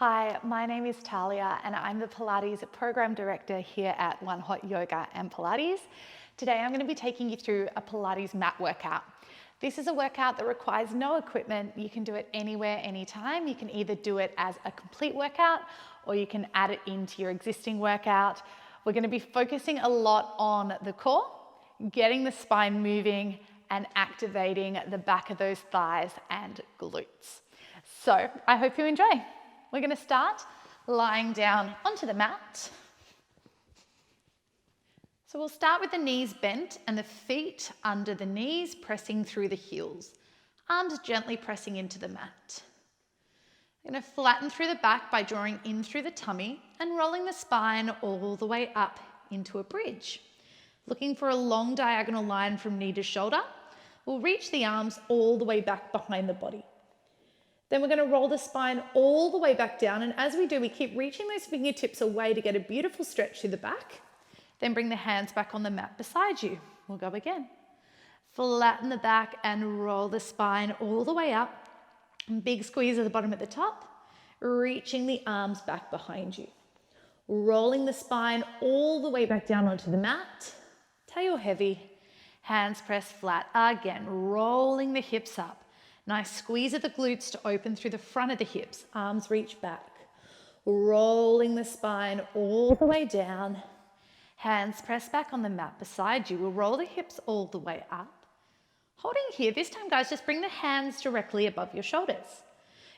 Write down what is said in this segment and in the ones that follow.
Hi, my name is Tahlia and I'm the Pilates Program Director here at One Hot Yoga and Pilates. Today I'm going to be taking you through a Pilates mat workout. This is a workout that requires no equipment. You can do it anywhere, anytime. You can either do it as a complete workout or you can add it into your existing workout. We're going to be focusing a lot on the core, getting the spine moving and activating the back of those thighs and glutes. So I hope you enjoy. We're going to start lying down onto the mat. So we'll start with the knees bent and the feet under the knees, pressing through the heels. Arms gently pressing into the mat. We're going to flatten through the back by drawing in through the tummy and rolling the spine all the way up into a bridge. Looking for a long diagonal line from knee to shoulder. We'll reach the arms all the way back behind the body. Then we're going to roll the spine all the way back down, and as we do, we keep reaching those fingertips away to get a beautiful stretch through the back. Then bring the hands back on the mat beside you. We'll go again. Flatten the back and roll the spine all the way up. Big squeeze at the bottom at the top, reaching the arms back behind you. Rolling the spine all the way back down onto the mat. Tail heavy, hands press flat. Again, rolling the hips up. Nice squeeze of the glutes to open through the front of the hips. Arms reach back. Rolling the spine all the way down. Hands press back on the mat beside you. We'll roll the hips all the way up. Holding here, this time guys, just bring the hands directly above your shoulders.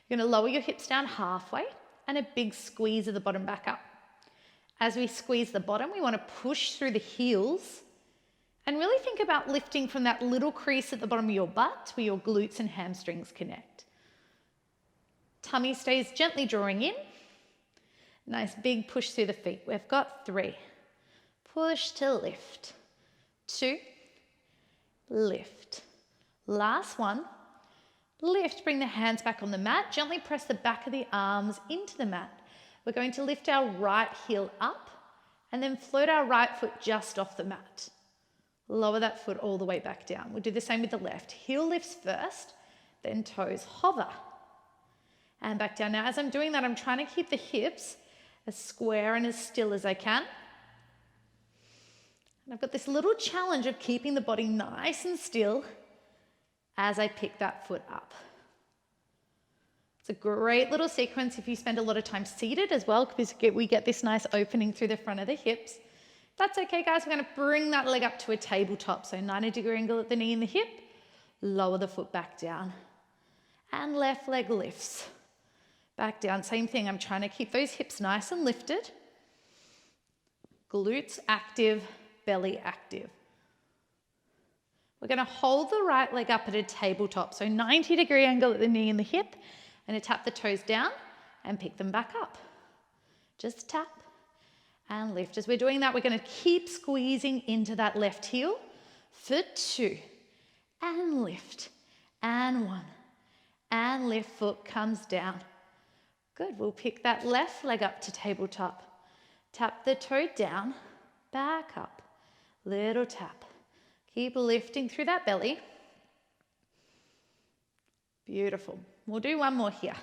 You're going to lower your hips down halfway and a big squeeze of the bottom back up. As we squeeze the bottom, we want to push through the heels and really think about lifting from that little crease at the bottom of your butt where your glutes and hamstrings connect. Tummy stays gently drawing in. Nice big push through the feet. We've got 3. Push to lift. 2. Lift. Last one. Lift, bring the hands back on the mat. Gently press the back of the arms into the mat. We're going to lift our right heel up and then float our right foot just off the mat. Lower that foot all the way back down. We'll do the same with the left. Heel lifts first, then toes hover. And back down. Now, as I'm doing that, I'm trying to keep the hips as square and as still as I can. And I've got this little challenge of keeping the body nice and still as I pick that foot up. It's a great little sequence if you spend a lot of time seated as well, because we get this nice opening through the front of the hips. That's okay, guys. We're going to bring that leg up to a tabletop. So 90-degree angle at the knee and the hip. Lower the foot back down. And left leg lifts. Back down. Same thing. I'm trying to keep those hips nice and lifted. Glutes active, belly active. We're going to hold the right leg up at a tabletop. So 90-degree angle at the knee and the hip. And tap the toes down and pick them back up. Just tap. And lift. As we're doing that, we're going to keep squeezing into that left heel for 2. And lift. And 1. And lift. Foot comes down. Good. We'll pick that left leg up to tabletop. Tap the toe down. Back up. Little tap. Keep lifting through that belly. Beautiful. We'll do one more here.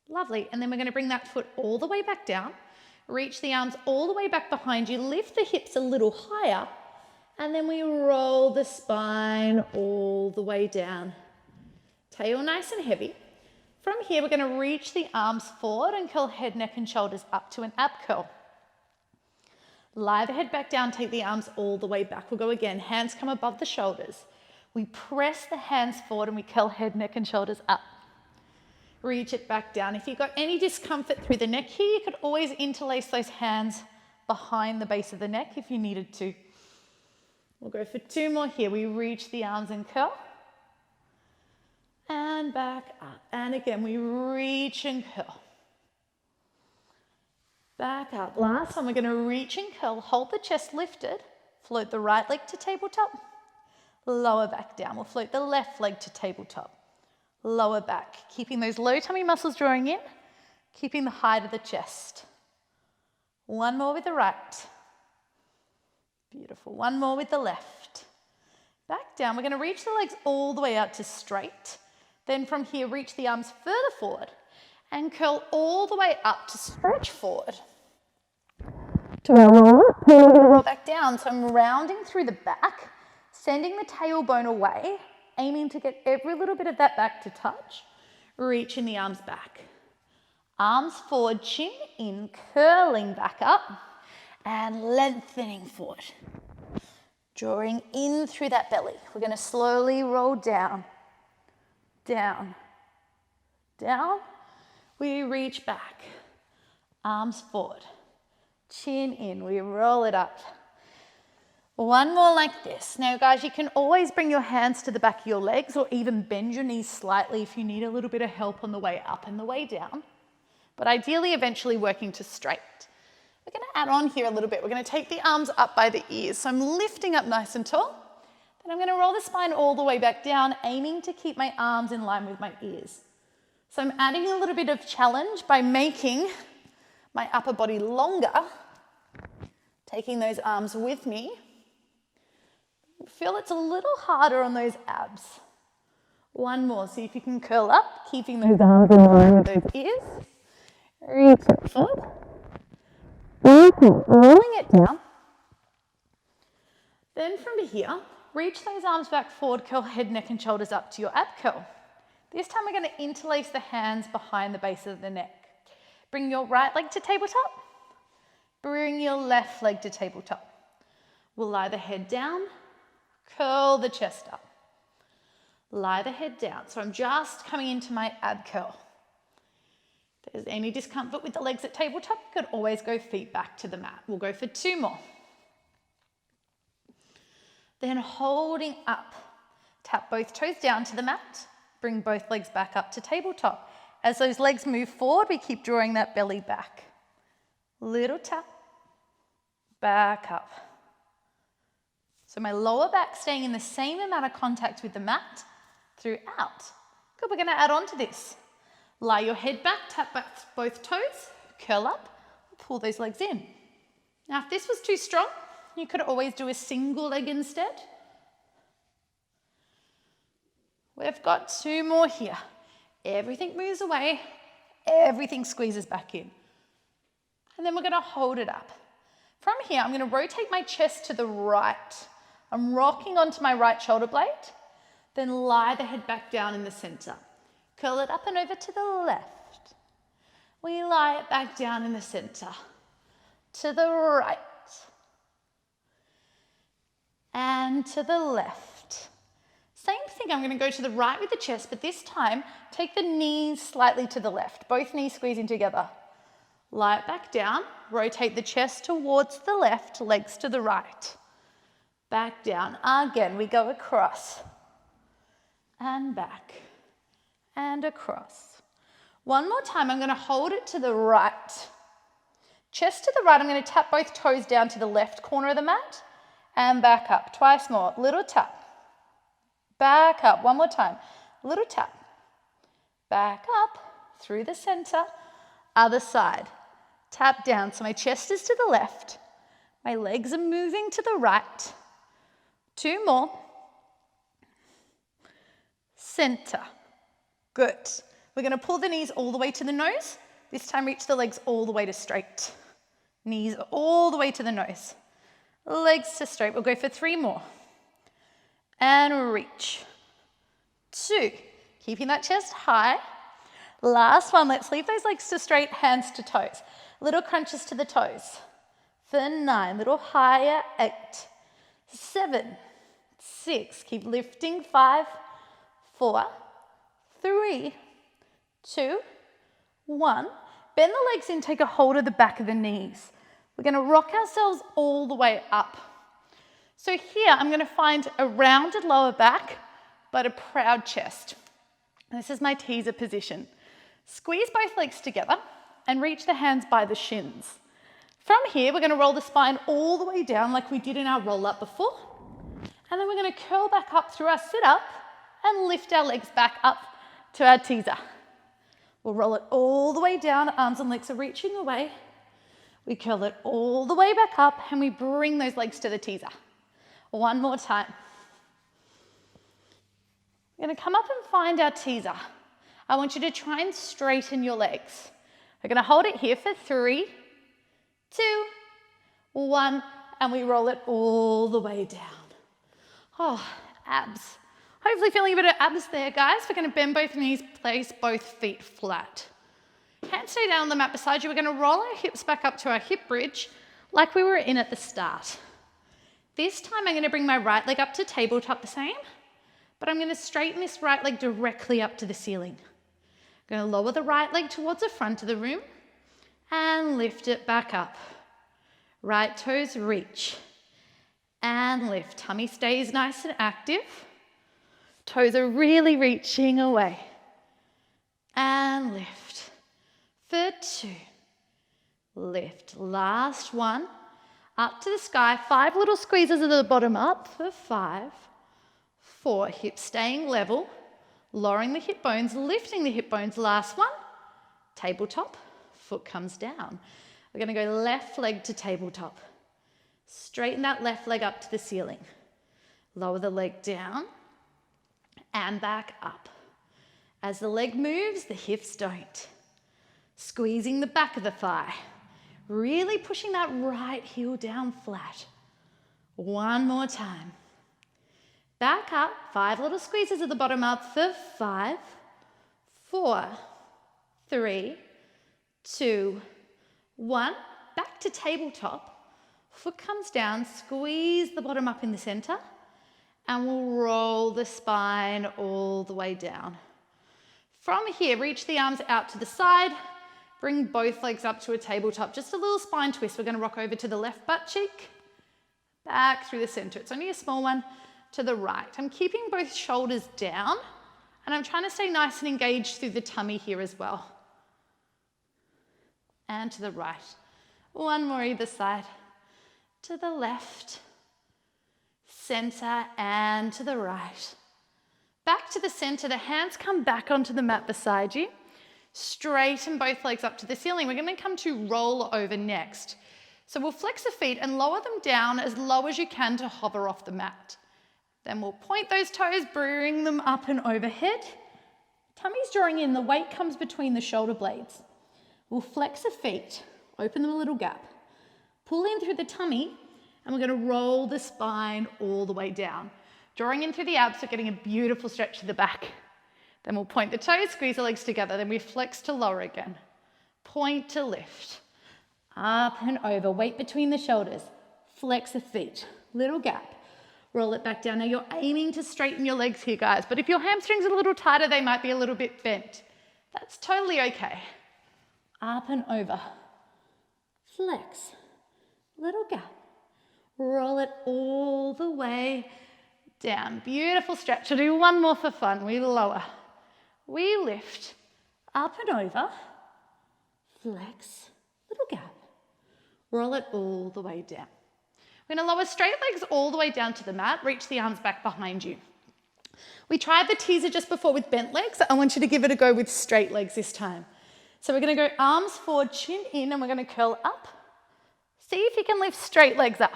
Lovely. And then we're going to bring that foot all the way back down. Reach the arms all the way back behind you. Lift the hips a little higher. And then we roll the spine all the way down. Tail nice and heavy. From here, we're going to reach the arms forward and curl head, neck, and shoulders up to an ab curl. Lie the head back down. Take the arms all the way back. We'll go again. Hands come above the shoulders. We press the hands forward and we curl head, neck, and shoulders up. Reach it back down. If you've got any discomfort through the neck here, you could always interlace those hands behind the base of the neck if you needed to. We'll go for 2 more here. We reach the arms and curl. And back up. And again, we reach and curl. Back up. Last one, we're going to reach and curl. Hold the chest lifted. Float the right leg to tabletop. Lower back down. We'll float the left leg to tabletop. Lower back, keeping those low tummy muscles drawing in, keeping the height of the chest. One more with the right. Beautiful. One more with the left. Back down. We're going to reach the legs all the way out to straight. Then from here, reach the arms further forward and curl all the way up to stretch forward. To roll up, then we're going to roll back down. So I'm rounding through the back, sending the tailbone away, aiming to get every little bit of that back to touch, reaching the arms back. Arms forward, chin in, curling back up and lengthening forward. Drawing in through that belly. We're going to slowly roll down, down, down. We reach back, arms forward, chin in, we roll it up. One more like this. Now guys, you can always bring your hands to the back of your legs or even bend your knees slightly if you need a little bit of help on the way up and the way down. But ideally, eventually working to straight. We're going to add on here a little bit. We're going to take the arms up by the ears. So I'm lifting up nice and tall. Then I'm going to roll the spine all the way back down, aiming to keep my arms in line with my ears. So I'm adding a little bit of challenge by making my upper body longer, taking those arms with me. Feel it's a little harder on those abs. One more. See if you can curl up, keeping those arms in line with those ears. Reach it forward. Rolling it down. Then from here, reach those arms back forward, curl head, neck and shoulders up to your ab curl. This time we're going to interlace the hands behind the base of the neck. Bring your right leg to tabletop. Bring your left leg to tabletop. We'll lie the head down, curl the chest up. Lie the head down. So I'm just coming into my ab curl. If there's any discomfort with the legs at tabletop, you could always go feet back to the mat. We'll go for 2 more. Then holding up, tap both toes down to the mat, bring both legs back up to tabletop. As those legs move forward, we keep drawing that belly back. Little tap, back up. So my lower back staying in the same amount of contact with the mat throughout. Good, we're going to add on to this. Lie your head back, tap back both toes, curl up, pull those legs in. Now if this was too strong, you could always do a single leg instead. We've got 2 more here. Everything moves away, everything squeezes back in. And then we're going to hold it up. From here, I'm going to rotate my chest to the right. I'm rocking onto my right shoulder blade, then lie the head back down in the center. Curl it up and over to the left. We lie it back down in the center. To the right. And to the left. Same thing, I'm going to go to the right with the chest, but this time, take the knees slightly to the left. Both knees squeezing together. Lie it back down, rotate the chest towards the left, legs to the right. Back down. Again, we go across. And back. And across. One more time, I'm going to hold it to the right. Chest to the right, I'm going to tap both toes down to the left corner of the mat. And back up. Twice more. Little tap. Back up. One more time. Little tap. Back up. Through the center. Other side. Tap down. So my chest is to the left. My legs are moving to the right. 2 more. Center. Good. We're going to pull the knees all the way to the nose. This time reach the legs all the way to straight. Knees all the way to the nose. Legs to straight. We'll go for 3 more. And reach. 2. Keeping that chest high. Last one. Let's leave those legs to straight, hands to toes. Little crunches to the toes. For 9. Little higher. 8. 7. 6. Keep lifting. 5. 4. 3. 2. 1. Bend the legs in. Take a hold of the back of the knees. We're going to rock ourselves all the way up. So here I'm going to find a rounded lower back, but a proud chest. And this is my teaser position. Squeeze both legs together and reach the hands by the shins. From here, we're going to roll the spine all the way down like we did in our roll up before. And then we're going to curl back up through our sit up and lift our legs back up to our teaser. We'll roll it all the way down, arms and legs are reaching away. We curl it all the way back up and we bring those legs to the teaser. One more time. We're going to come up and find our teaser. I want you to try and straighten your legs. We're going to hold it here for 3, 2, 1, and we roll it all the way down. Oh, abs. Hopefully feeling a bit of abs there, guys. We're going to bend both knees, place both feet flat. Hands stay down on the mat beside you. We're going to roll our hips back up to our hip bridge like we were in at the start. This time I'm going to bring my right leg up to tabletop the same, but I'm going to straighten this right leg directly up to the ceiling. I'm going to lower the right leg towards the front of the room and lift it back up. Right toes reach and lift. Tummy stays nice and active. Toes are really reaching away. And lift. For 2. Lift. Last one. Up to the sky. 5 little squeezes at the bottom up for 5. 4. Hips staying level. Lowering the hip bones, lifting the hip bones. Last one. Tabletop. Foot comes down. We're going to go left leg to tabletop. Straighten that left leg up to the ceiling. Lower the leg down and back up. As the leg moves, the hips don't. Squeezing the back of the thigh. Really pushing that right heel down flat. One more time. Back up. 5 little squeezes at the bottom up for 5, 4, 3, 2, 1. Back to tabletop. Foot comes down. Squeeze the bottom up in the center. And we'll roll the spine all the way down. From here, reach the arms out to the side. Bring both legs up to a tabletop. Just a little spine twist. We're going to rock over to the left butt cheek. Back through the center. It's only a small one. To the right. I'm keeping both shoulders down. And I'm trying to stay nice and engaged through the tummy here as well. And to the right. One more either side. To the left. Center and to the right. Back to the center. The hands come back onto the mat beside you. Straighten both legs up to the ceiling. We're going to come to roll over next. So we'll flex the feet and lower them down as low as you can to hover off the mat. Then we'll point those toes, bring them up and overhead. Tummy's drawing in. The weight comes between the shoulder blades. We'll flex the feet, open them a little gap, pull in through the tummy, and we're going to roll the spine all the way down. Drawing in through the abs, so getting a beautiful stretch to the back. Then we'll point the toes, squeeze the legs together. Then we flex to lower again. Point to lift. Up and over, weight between the shoulders. Flex the feet, little gap. Roll it back down. Now you're aiming to straighten your legs here, guys, but if your hamstrings are a little tighter, they might be a little bit bent. That's totally okay. Up and over. Flex. Little gap. Roll it all the way down. Beautiful stretch. We'll do one more for fun. We lower. We lift. Up and over. Flex. Little gap. Roll it all the way down. We're going to lower straight legs all the way down to the mat. Reach the arms back behind you. We tried the teaser just before with bent legs. I want you to give it a go with straight legs this time. So we're going to go arms forward, chin in, and we're going to curl up. See if you can lift straight legs up.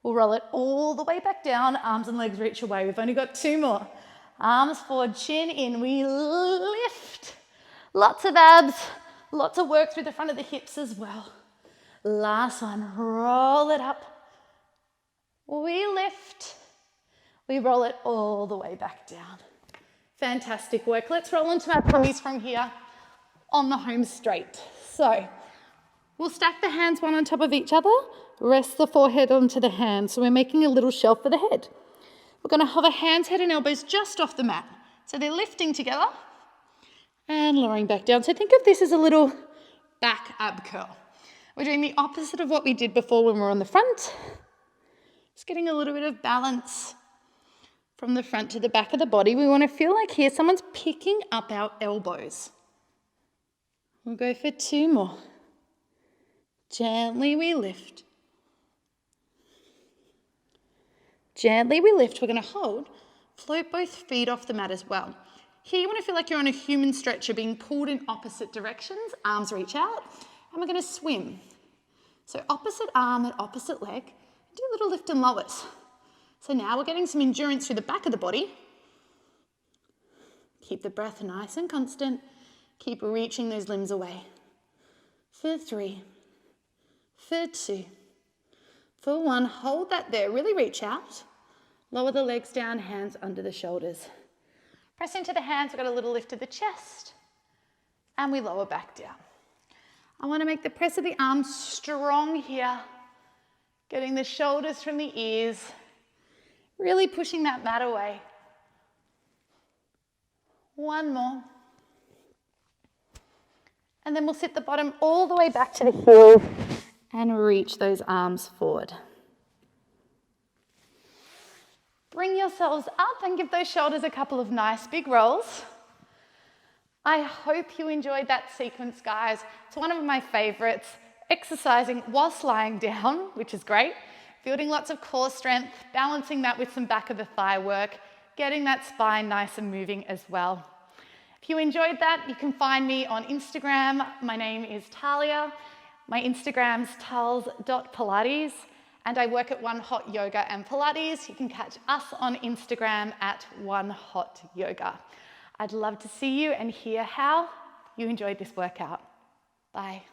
We'll roll it all the way back down. Arms and legs reach away. We've only got 2 more. Arms forward, chin in. We lift. Lots of abs. Lots of work through the front of the hips as well. Last one, roll it up. We lift. We roll it all the way back down. Fantastic work. Let's roll into our tummies from here on the home straight. So we'll stack the hands one on top of each other. Rest the forehead onto the hands. So we're making a little shelf for the head. We're going to hover hands, head and elbows just off the mat. So they're lifting together and lowering back down. So think of this as a little back ab curl. We're doing the opposite of what we did before when we were on the front. Just getting a little bit of balance from the front to the back of the body. We want to feel like here someone's picking up our elbows. We'll go for 2 more. Gently we lift. Gently we lift. We're going to hold. Float both feet off the mat as well. Here you want to feel like you're on a human stretcher being pulled in opposite directions. Arms reach out. And we're going to swim. So opposite arm and opposite leg. Do a little lift and lowers. So now we're getting some endurance through the back of the body. Keep the breath nice and constant. Keep reaching those limbs away. For 3, for 2, for 1. Hold that there. Really reach out. Lower the legs down, hands under the shoulders. Press into the hands. We've got a little lift of the chest. And we lower back down. I want to make the press of the arms strong here. Getting the shoulders from the ears. Really pushing that mat away. 1 more. And then we'll sit the bottom all the way back to the heels and reach those arms forward. Bring yourselves up and give those shoulders a couple of nice big rolls. I hope you enjoyed that sequence, guys. It's one of my favorites. Exercising whilst lying down, which is great. Building lots of core strength, balancing that with some back of the thigh work, getting that spine nice and moving as well. If you enjoyed that, you can find me on Instagram. My name is Tahlia. My Instagram's tals.pilates, and I work at One Hot Yoga and Pilates. You can catch us on Instagram at One Hot Yoga. I'd love to see you and hear how you enjoyed this workout. Bye.